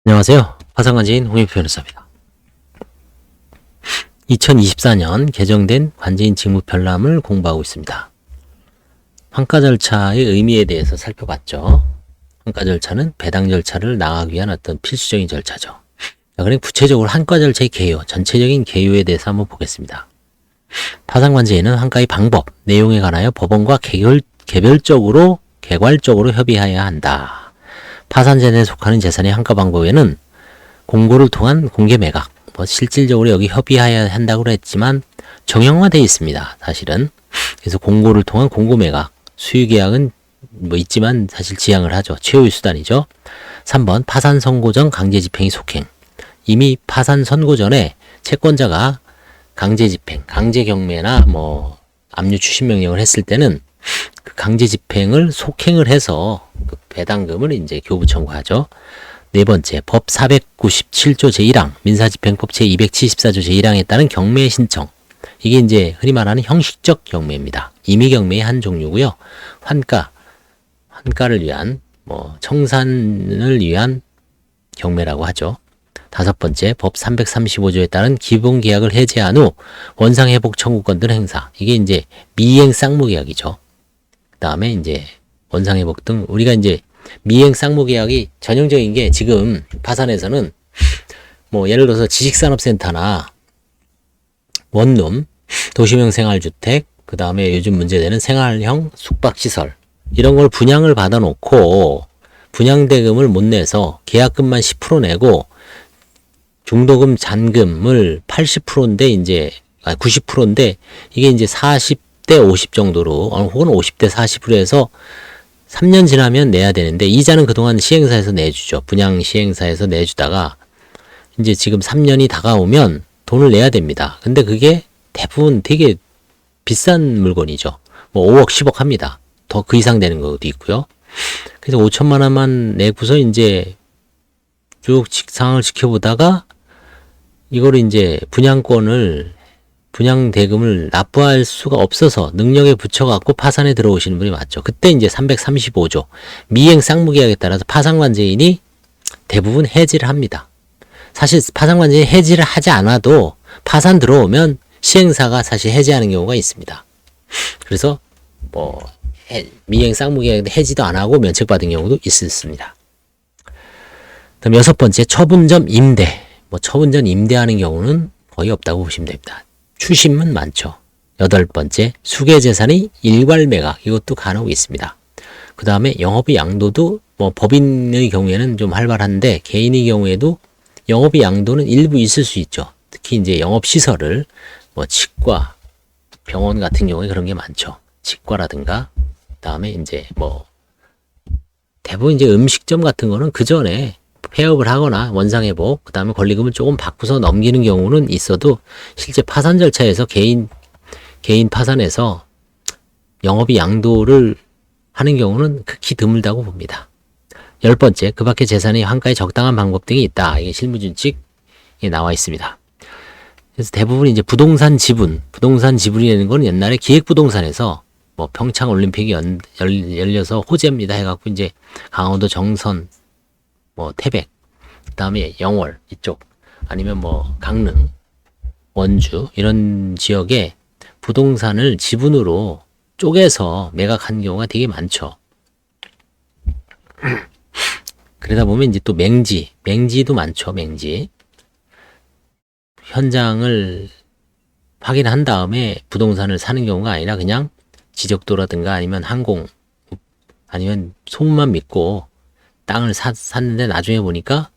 안녕하세요. 화상관제인 홍익표 변호사입니다. 2024년 개정된 관제인 직무편람을 공부하고 있습니다. 환가 절차의 의미에 대해서 살펴봤죠. 환가 절차는 배당 절차를 나가기 위한 어떤 필수적인 절차죠. 자, 그럼 구체적으로 환가 절차의 개요, 전체적인 개요에 대해서 한번 보겠습니다. 파산관제인은 환가의 방법, 내용에 관하여 법원과 개별적으로, 개괄적으로 협의해야 한다. 파산재산에 속하는 재산의 환가 방법에는 공고를 통한 공개 매각, 실질적으로 여기 협의해야 한다고 했지만 정형화되어 있습니다. 사실은. 그래서 공고를 통한 공고 매각, 수의계약은 있지만 사실 지양을 하죠. 최후의 수단이죠. 3번 파산 선고 전 강제 집행이 속행. 이미 파산 선고 전에 채권자가 강제 집행, 강제 경매나 압류 추심 명령을 했을 때는 그 강제 집행을 속행을 해서 그 배당금을 이제 교부 청구하죠. 네 번째, 법 497조 제1항, 민사집행법 제274조 제1항에 따른 경매 신청. 이게 이제 흔히 말하는 형식적 경매입니다. 임의 경매의 한 종류고요. 환가를 위한, 청산을 위한 경매라고 하죠. 다섯 번째, 법 335조에 따른 기본계약을 해제한 후 원상회복 청구권 등 행사. 이게 이제 미행 쌍무계약이죠. 그 다음에 이제 원상회복 등 우리가 이제 미행 쌍무계약이 전형적인 게 지금 파산에서는 예를 들어서 지식산업센터나 원룸, 도시명 생활주택, 그 다음에 요즘 문제되는 생활형 숙박시설 이런 걸 분양을 받아놓고 분양대금을 못 내서 계약금만 10% 내고 중도금 잔금을 80%인데 이제 90%인데 이게 이제 40대 50 정도로 혹은 50대 40으로 해서 3년 지나면 내야 되는데 이자는 그동안 시행사에서 내주죠. 분양 시행사에서 내주다가 이제 지금 3년이 다가오면 돈을 내야 됩니다. 근데 그게 대부분 되게 비싼 물건이죠. 5억, 10억 합니다. 더 그 이상 되는 것도 있고요. 그래서 5천만 원만 내고서 이제 쭉 상황을 지켜보다가 이거를 이제 분양대금을 납부할 수가 없어서 능력에 붙여갖고 파산에 들어오시는 분이 많죠. 그때 이제 335조 미행 쌍무계약에 따라서 파산관제인이 대부분 해지를 합니다. 사실 파산관제인이 해지를 하지 않아도 파산 들어오면 시행사가 사실 해지하는 경우가 있습니다. 그래서 미행 쌍무계약인데 해지도 안 하고 면책받은 경우도 있었습니다. 그럼 여섯 번째, 처분전 임대. 처분전 임대하는 경우는 거의 없다고 보시면 됩니다. 추심은 많죠. 여덟 번째, 수개재산의 일괄 매각. 이것도 가능하고 있습니다. 그 다음에 영업의 양도도 법인의 경우에는 좀 활발한데 개인의 경우에도 영업의 양도는 일부 있을 수 있죠. 특히 이제 영업시설을 치과, 병원 같은 경우에 그런 게 많죠. 치과라든가, 그 다음에 이제 대부분 이제 음식점 같은 거는 그 전에 폐업을 하거나 원상회복, 그 다음에 권리금을 조금 바꾸서 넘기는 경우는 있어도 실제 파산 절차에서 개인 파산에서 영업이 양도를 하는 경우는 극히 드물다고 봅니다. 열 번째, 그 밖에 재산의 환가에 적당한 방법 등이 있다. 이게 실무준칙에 나와 있습니다. 그래서 대부분 이제 부동산 지분이라는 건 옛날에 기획부동산에서 평창올림픽이 열려서 호재입니다 해갖고 이제 강원도 정선, 태백, 그 다음에 영월 이쪽 아니면 강릉, 원주 이런 지역에 부동산을 지분으로 쪼개서 매각한 경우가 되게 많죠. 그러다 보면 이제 또 맹지도 많죠. 맹지 현장을 확인한 다음에 부동산을 사는 경우가 아니라 그냥 지적도라든가 아니면 항공 아니면 소문만 믿고 땅을 샀는데 나중에 보니까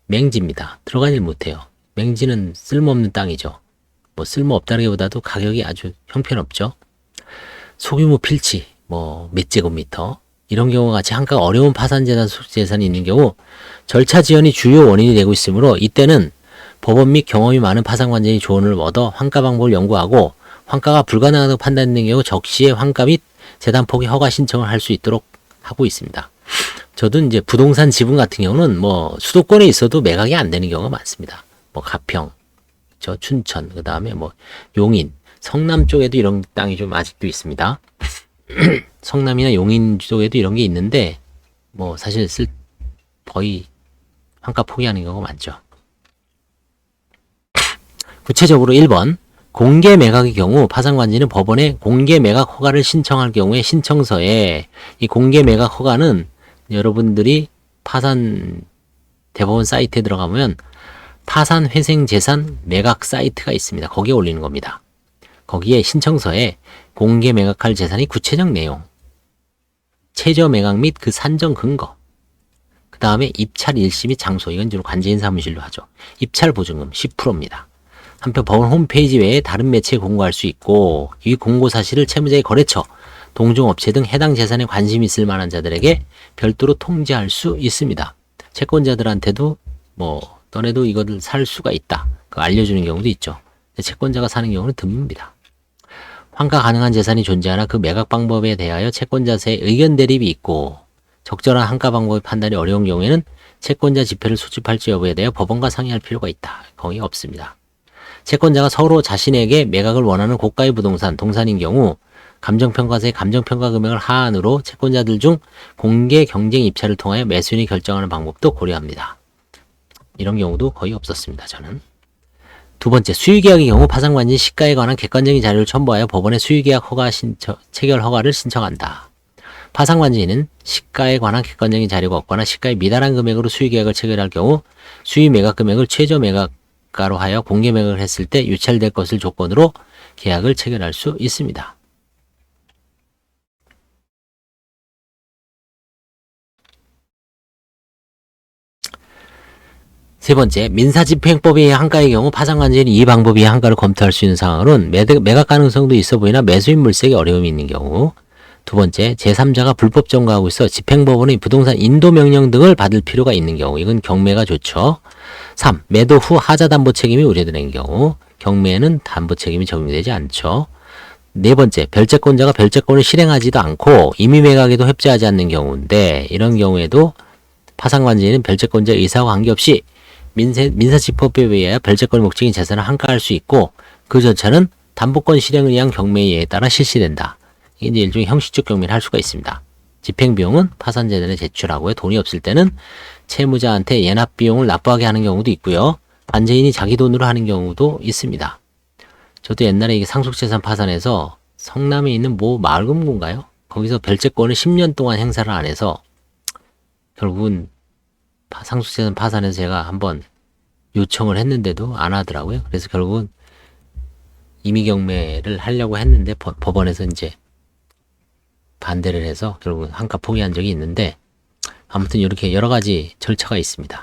맹지입니다. 들어가질 못해요. 맹지는 쓸모없는 땅이죠. 쓸모없다기보다도 가격이 아주 형편없죠. 소규모 필지, 몇 제곱미터 이런 경우와 같이 환가가 어려운 파산재산이 있는 경우 절차 지연이 주요 원인이 되고 있으므로 이때는 법원 및 경험이 많은 파산관제인이 조언을 얻어 환가 방법을 연구하고 환가가 불가능하다고 판단된 경우 적시에 환가 및 재단 포기 허가 신청을 할 수 있도록 하고 있습니다. 저도 이제 부동산 지분 같은 경우는 수도권에 있어도 매각이 안 되는 경우가 많습니다. 가평, 춘천, 그 다음에 용인, 성남 쪽에도 이런 땅이 좀 아직도 있습니다. 성남이나 용인 쪽에도 이런 게 있는데 사실 거의 환가 포기하는 경우가 많죠. 구체적으로 1번 공개 매각의 경우 파산관지는 법원에 공개 매각 허가를 신청할 경우에 신청서에 이 공개 매각 허가는 여러분들이 파산 대법원 사이트에 들어가면 파산 회생 재산 매각 사이트가 있습니다. 거기에 올리는 겁니다. 거기에 신청서에 공개 매각할 재산의 구체적 내용, 최저 매각 및 그 산정 근거, 그 다음에 입찰 일시 및 장소, 이건 주로 관제인 사무실로 하죠. 입찰 보증금 10%입니다. 한편 법원 홈페이지 외에 다른 매체에 공고할 수 있고 이 공고 사실을 채무자의 거래처, 동종업체 등 해당 재산에 관심이 있을 만한 자들에게 별도로 통지할 수 있습니다. 채권자들한테도 너네도 이거를 살 수가 있다. 그거 알려주는 경우도 있죠. 채권자가 사는 경우는 드뭅니다. 환가 가능한 재산이 존재하나 그 매각 방법에 대하여 채권자 사이의 의견 대립이 있고 적절한 환가 방법의 판단이 어려운 경우에는 채권자 집회를 소집할지 여부에 대해 법원과 상의할 필요가 있다. 거의 없습니다. 채권자가 서로 자신에게 매각을 원하는 고가의 부동산, 동산인 경우 감정평가사의 감정평가 금액을 하한으로 채권자들 중 공개 경쟁 입찰을 통하여 매수인이 결정하는 방법도 고려합니다. 이런 경우도 거의 없었습니다. 저는. 두 번째, 수의계약의 경우 파산관지 시가에 관한 객관적인 자료를 첨부하여 법원에 수의계약 허가 체결 허가를 신청한다. 파산관지인은 시가에 관한 객관적인 자료가 없거나 시가에 미달한 금액으로 수의계약을 체결할 경우 수의 매각 금액을 최저 매각가로 하여 공개 매각을 했을 때 유찰될 것을 조건으로 계약을 체결할 수 있습니다. 세 번째, 민사집행법에 의해 한가의 경우 파산관제인이 이 방법에 의해 한가를 검토할 수 있는 상황으로는 매각 가능성도 있어 보이나 매수인 물색에 어려움이 있는 경우. 두 번째, 제3자가 불법 점거하고 있어 집행법원의 부동산 인도 명령 등을 받을 필요가 있는 경우. 이건 경매가 좋죠. 3. 매도 후 하자 담보 책임이 우려되는 경우. 경매에는 담보 책임이 적용되지 않죠. 네 번째, 별채권자가 별채권을 실행하지도 않고 임의 매각에도 협조하지 않는 경우인데 이런 경우에도 파산관제인은 별채권자 의사와 관계없이 민사집행법에 의하여 별채권의 목적인 재산을 한가할 수 있고 그 절차는 담보권 실행을 위한 경매에 따라 실시된다. 이게 이제 일종의 형식적 경매를 할 수가 있습니다. 집행비용은 파산재단에 제출하고요. 돈이 없을 때는 채무자한테 예납비용을 납부하게 하는 경우도 있고요. 관제인이 자기 돈으로 하는 경우도 있습니다. 저도 옛날에 이게 상속재산 파산해서 성남에 있는 마을금고인가요? 거기서 별채권을 10년 동안 행사를 안 해서 결국은 상속재산 파산해서 제가 한번 요청을 했는데도 안 하더라고요. 그래서 결국은 임의경매를 하려고 했는데 법원에서 이제 반대를 해서 결국은 한가 포기한 적이 있는데 아무튼 이렇게 여러 가지 절차가 있습니다.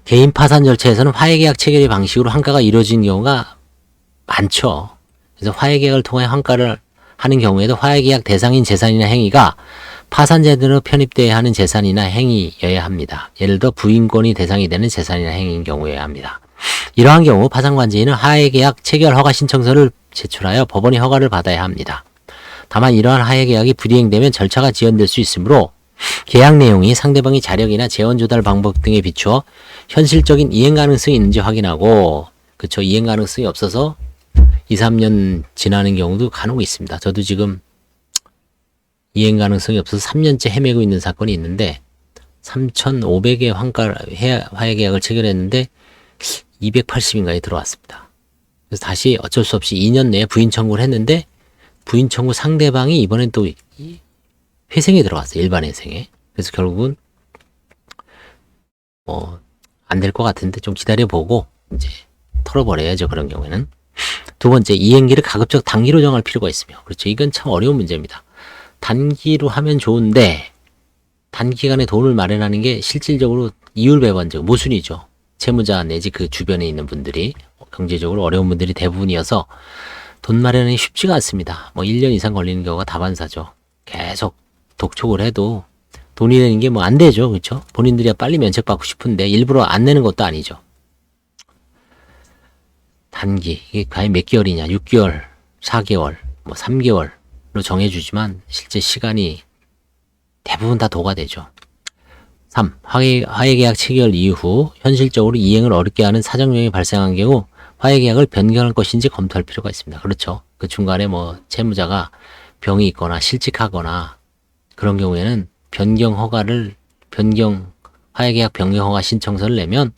개인 파산 절차에서는 화해계약 체결의 방식으로 한가가 이루어진 경우가 많죠. 그래서 화해계약을 통해 한가를 하는 경우에도 화해계약 대상인 재산이나 행위가 파산제대로 편입되어야 하는 재산이나 행위여야 합니다. 예를 들어 부인권이 대상이 되는 재산이나 행위인 경우여야 합니다. 이러한 경우 파산관제인은 화해계약 체결 허가 신청서를 제출하여 법원의 허가를 받아야 합니다. 다만 이러한 화해계약이 불이행되면 절차가 지연될 수 있으므로 계약 내용이 상대방의 자력이나 재원 조달 방법 등에 비추어 현실적인 이행 가능성이 있는지 확인하고 이행 가능성이 없어서 2, 3년 지나는 경우도 간혹 있습니다. 저도 지금 이행 가능성이 없어서 3년째 헤매고 있는 사건이 있는데 3,500의 화해계약을 체결했는데 280인가에 들어왔습니다. 그래서 다시 어쩔 수 없이 2년 내에 부인 청구를 했는데 부인 청구 상대방이 이번엔 또 회생에 들어갔어요. 일반 회생에. 그래서 결국은 안 될 것 같은데 좀 기다려보고 이제 털어버려야죠. 그런 경우에는. 두 번째, 이행기를 가급적 단기로 정할 필요가 있으며 그렇죠. 이건 참 어려운 문제입니다. 단기로 하면 좋은데 단기간에 돈을 마련하는 게 실질적으로 이율배반적 모순이죠. 채무자 내지 그 주변에 있는 분들이 경제적으로 어려운 분들이 대부분이어서 돈 마련이 쉽지가 않습니다. 1년 이상 걸리는 경우가 다반사죠. 계속 독촉을 해도 돈이 되는 게 안 되죠. 그렇죠? 본인들이 빨리 면책받고 싶은데 일부러 안 내는 것도 아니죠. 단기, 이게 과연 몇 개월이냐? 6개월, 4개월, 3개월 로 정해주지만 실제 시간이 대부분 다 도가 되죠. 3. 화해계약 체결 이후 현실적으로 이행을 어렵게 하는 사정용이 발생한 경우 화해계약을 변경할 것인지 검토할 필요가 있습니다. 그렇죠. 그 중간에 채무자가 병이 있거나 실직하거나 그런 경우에는 변경 화해계약 변경 허가 신청서를 내면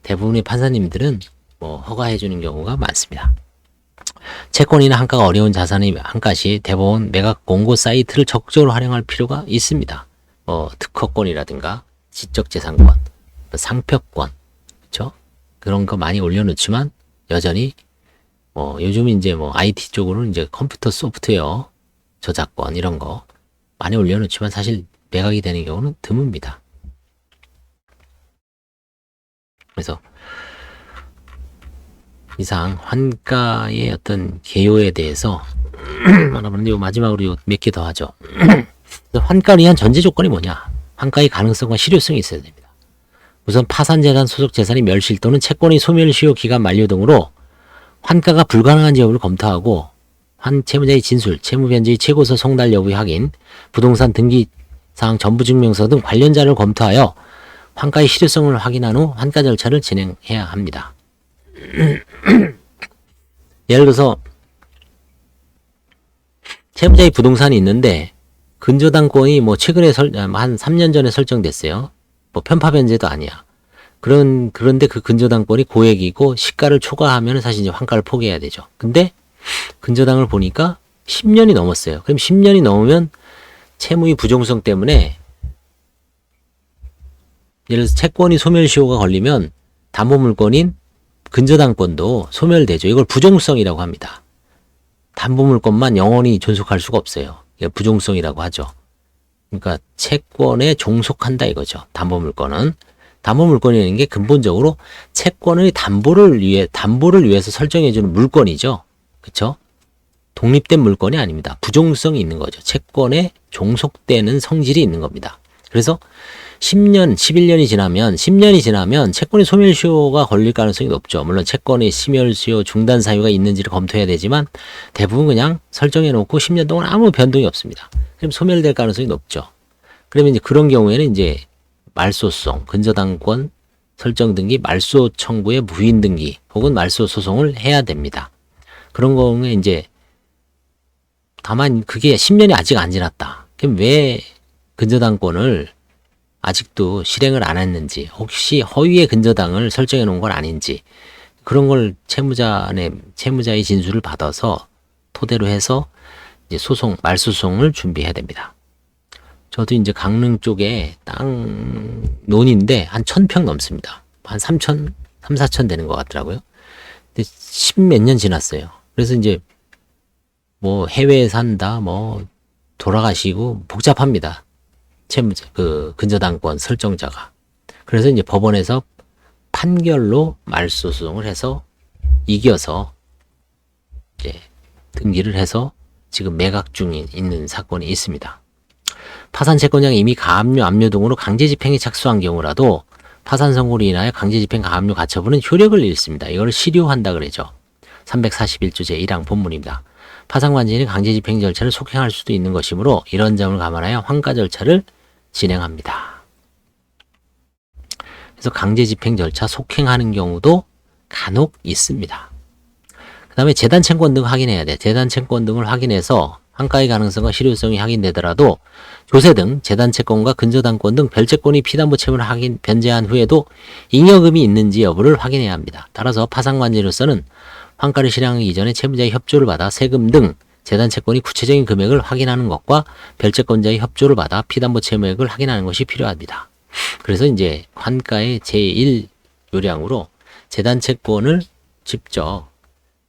대부분의 판사님들은 뭐 허가해 주는 경우가 많습니다. 채권이나 한가가 어려운 자산의 한가 시 대법원 매각 공고 사이트를 적극적으로 활용할 필요가 있습니다. 특허권이라든가 지적재산권, 상표권, 그렇죠? 그런 거 많이 올려놓지만 여전히 요즘 이제 IT 쪽으로는 이제 컴퓨터 소프트웨어 저작권 이런 거 많이 올려놓지만 사실 매각이 되는 경우는 드뭅니다. 그래서 이상 환가의 어떤 개요에 대해서 말하는데 마지막으로 몇 개 더 하죠. 환가를 위한 전제 조건이 뭐냐? 환가의 가능성과 실효성이 있어야 됩니다. 우선 파산재산 소속 재산이 멸실 또는 채권의 소멸시효 기간 만료 등으로 환가가 불가능한지 여부를 검토하고 채무자의 진술, 채무변제의 최고서 송달 여부의 확인, 부동산 등기사항 전부증명서 등 관련 자료를 검토하여 환가의 실효성을 확인한 후 환가 절차를 진행해야 합니다. 예를 들어서 채무자의 부동산이 있는데 근저당권이 최근에 한 3년 전에 설정됐어요. 편파변제도 아니야. 그런데 그 근저당권이 고액이고 시가를 초과하면 사실 이제 환가를 포기해야 되죠. 근데 근저당을 보니까 10년이 넘었어요. 그럼 10년이 넘으면 채무의 부정성 때문에 예를 들어서 채권이 소멸시효가 걸리면 담보물권인 근저당권도 소멸되죠. 이걸 부종성이라고 합니다. 담보물권만 영원히 존속할 수가 없어요. 이게 부종성이라고 하죠. 그러니까 채권에 종속한다 이거죠. 담보물권은. 담보물권이라는 게 근본적으로 채권의 담보를 위해서 설정해주는 물건이죠. 그렇죠? 독립된 물건이 아닙니다. 부종성이 있는 거죠. 채권에 종속되는 성질이 있는 겁니다. 그래서 10년, 11년이 지나면 10년이 지나면 채권의 소멸시효가 걸릴 가능성이 높죠. 물론 채권의 소멸시효 중단 사유가 있는지를 검토해야 되지만 대부분 그냥 설정해 놓고 10년 동안 아무 변동이 없습니다. 그럼 소멸될 가능성이 높죠. 그러면 이제 그런 경우에는 이제 말소송, 근저당권 설정 등기, 말소 청구의 무인 등기 혹은 말소 소송을 해야 됩니다. 그런 경우에 이제 다만 그게 10년이 아직 안 지났다. 그럼 왜 근저당권을 아직도 실행을 안 했는지, 혹시 허위의 근저당을 설정해 놓은 건 아닌지, 그런 걸 채무자의 진술을 받아서 토대로 해서 이제 말소송을 준비해야 됩니다. 저도 이제 강릉 쪽에 논인데 한 1000평 넘습니다. 한 4천 되는 것 같더라고요. 근데 10몇 년 지났어요. 그래서 이제 해외에 산다, 돌아가시고 복잡합니다. 근저당권 설정자가. 그래서 이제 법원에서 판결로 말소소송을 해서 이겨서 이제 등기를 해서 지금 매각 중에 있는 사건이 있습니다. 파산 채권자가 이미 가압류, 압류 등으로 강제 집행에 착수한 경우라도 파산 선고로 인하여 강제 집행 가압류 가처분은 효력을 잃습니다. 이걸 실효한다 그러죠. 341조 제1항 본문입니다. 파산관제인이 강제 집행 절차를 속행할 수도 있는 것이므로 이런 점을 감안하여 환가 절차를 진행합니다. 그래서 강제 집행 절차 속행하는 경우도 간혹 있습니다. 그 다음에 재단 채권 등 확인해야 돼. 재단 채권 등을 확인해서 환가의 가능성과 실효성이 확인되더라도 조세 등 재단 채권과 근저당권 등 별채권이 피담보 채무를 변제한 후에도 잉여금이 있는지 여부를 확인해야 합니다. 따라서 파산관제로서는 환가를 실행하기 이전에 채무자의 협조를 받아 세금 등 재단 채권이 구체적인 금액을 확인하는 것과 별채권자의 협조를 받아 피담보 채무액을 확인하는 것이 필요합니다. 그래서 이제 환가의 제1 요량으로 재단 채권을 직접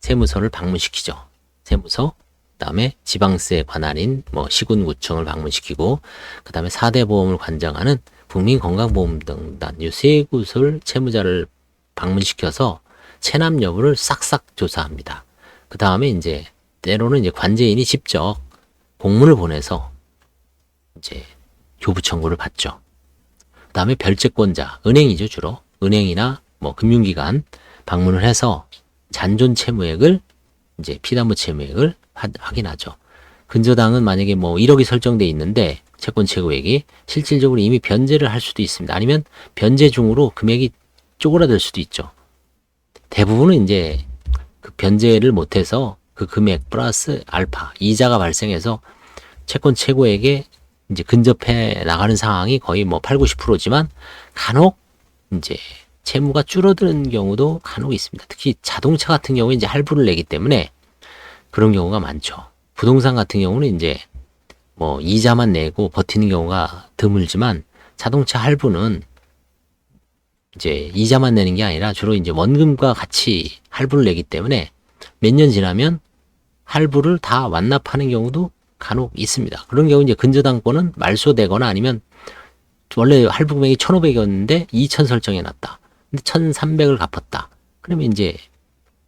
세무서를 방문시키죠. 세무서, 그 다음에 지방세 관할인 시군구청을 방문시키고, 그 다음에 4대 보험을 관장하는 국민건강보험등단 이 세 곳을 채무자를 방문시켜서 체납 여부를 싹싹 조사합니다. 그 다음에 이제 때로는 이제 관제인이 직접 공문을 보내서 이제 교부 청구를 받죠. 그 다음에 별채권자, 은행이죠 주로. 은행이나 금융기관 방문을 해서 잔존 채무액을 이제 피담보 채무액을 확인하죠. 근저당은 만약에 1억이 설정돼 있는데 채권 최고액이 실질적으로 이미 변제를 할 수도 있습니다. 아니면 변제 중으로 금액이 쪼그라들 수도 있죠. 대부분은 이제 그 변제를 못해서 그 금액 플러스 알파 이자가 발생해서 채권 최고액의 이제 근접해 나가는 상황이 거의 뭐 8, 90%지만 간혹 이제 채무가 줄어드는 경우도 간혹 있습니다. 특히 자동차 같은 경우에 이제 할부를 내기 때문에 그런 경우가 많죠. 부동산 같은 경우는 이제 뭐 이자만 내고 버티는 경우가 드물지만 자동차 할부는 이제 이자만 내는 게 아니라 주로 이제 원금과 같이 할부를 내기 때문에 몇 년 지나면 할부를 다 완납하는 경우도 간혹 있습니다. 그런 경우 이제 근저당권은 말소되거나 아니면 원래 할부 금액이 1,500이었는데 2,000 설정해 놨다. 근데 1,300을 갚았다. 그러면 이제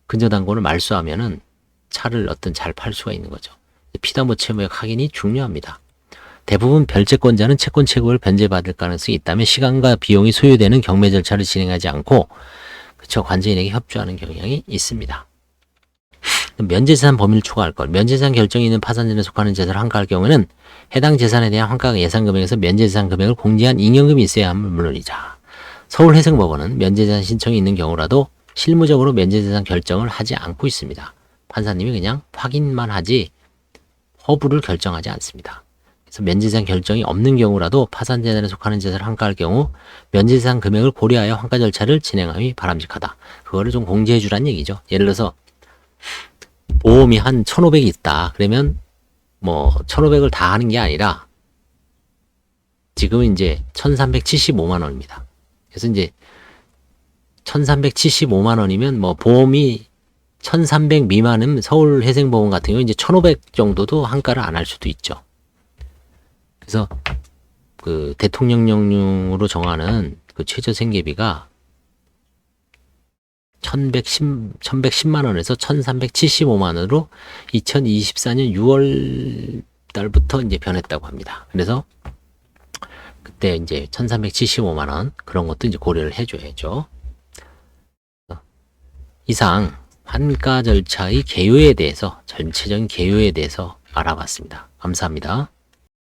근저당권을 말소하면은 차를 잘 팔 수가 있는 거죠. 피담보 채무액 확인이 중요합니다. 대부분 별채권자는 채권 채굴을 변제받을 가능성이 있다면 시간과 비용이 소요되는 경매 절차를 진행하지 않고 관제인에게 협조하는 경향이 있습니다. 면제재산 범위를 초과할 것. 면제재산 결정이 있는 파산전에 속하는 재산을 환가할 경우에는 해당 재산에 대한 환가 예상 금액에서 면제재산 금액을 공제한 잉여금이 있어야 함을 물론이자 서울해상법원은 면제재산 신청이 있는 경우라도 실무적으로 면제재산 결정을 하지 않고 있습니다. 판사님이 그냥 확인만 하지 허부를 결정하지 않습니다. 그래서 면제재산 결정이 없는 경우라도 파산재산에 속하는 재산을 환가할 경우 면제재산 금액을 고려하여 환가 절차를 진행함이 바람직하다. 그거를 좀 공제해 주란 얘기죠. 예를 들어서 보험이 한 1,500이 있다. 그러면 뭐 1,500을 다 하는 게 아니라 지금은 이제 1,375만 원입니다. 그래서 이제 1,375만 원이면 뭐 보험이 1,300 미만은 서울회생보험 같은 경우 이제 1,500 정도도 환가를 안 할 수도 있죠. 그래서 그 대통령령으로 정하는 그 최저 생계비가 1,110만 원에서 1,375만 원으로 2024년 6월 달부터 이제 변했다고 합니다. 그래서 그때 이제 1,375만 원 그런 것도 이제 고려를 해줘야죠. 이상 환가 절차의 개요에 대해서 전체적인 개요에 대해서 알아봤습니다. 감사합니다.